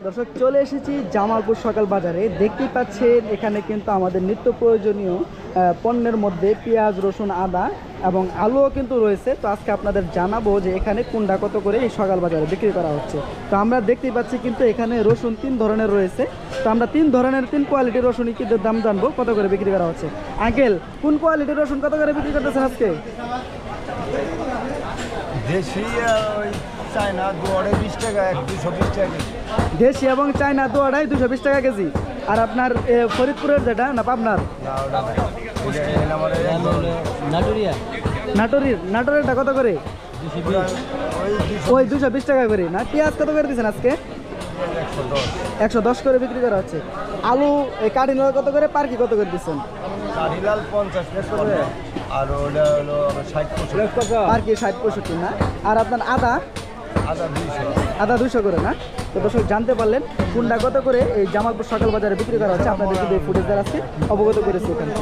দর্শক, চলে এসেছি জামালপুর সকাল বাজারে। দেখতেই পাচ্ছেন এখানে কিন্তু আমাদের নিত্য প্রয়োজনীয় পণ্যের মধ্যে পেঁয়াজ, রসুন, আদা এবং আলুও কিন্তু রয়েছে। তো আজকে আপনাদের জানাবো যে এখানে কোনটা কত করে এই সকাল বাজারে বিক্রি করা হচ্ছে। তো আমরা দেখতেই পাচ্ছি কিন্তু এখানে রসুন 3 ধরনের রয়েছে। তো আমরা 3 ধরনের 3 কোয়ালিটির রসুন কি দাম জানবো, কত করে বিক্রি করা হচ্ছে। আঙ্কেল, কোন কোয়ালিটির রসুন কত করে বিক্রি করতেছেন আজকে? দেশি ওই চায়না 20 টাকা 220 টাকা। দেশি এবং চায়না 220 টাকা কেজি। আর আপনার ফরিদপুরের যেটা না পাবনার নাটোরেরটা কত করে? ওই 220 টাকা করে না। পেঁয়াজ কত করে দিচ্ছেন আজকে? 110 করে বিক্রি করা হচ্ছে। আলু কাঠিলাল কত করে, পার্কি কত করে দিচ্ছেন? কাঠিলাল 50 টাকা আর ওটা হলো 60 টাকা, পার্কি 60-65 না। আর আপনার আদা? আদা 200 করে না। তো দর্শক, জানতে পারলেন কোনটা কত করে এই জামালপুর সকাল বাজারে বিক্রি করা হচ্ছে। আপনাদের যদি ফুটেজ আছে অবগত করেছি এখানে।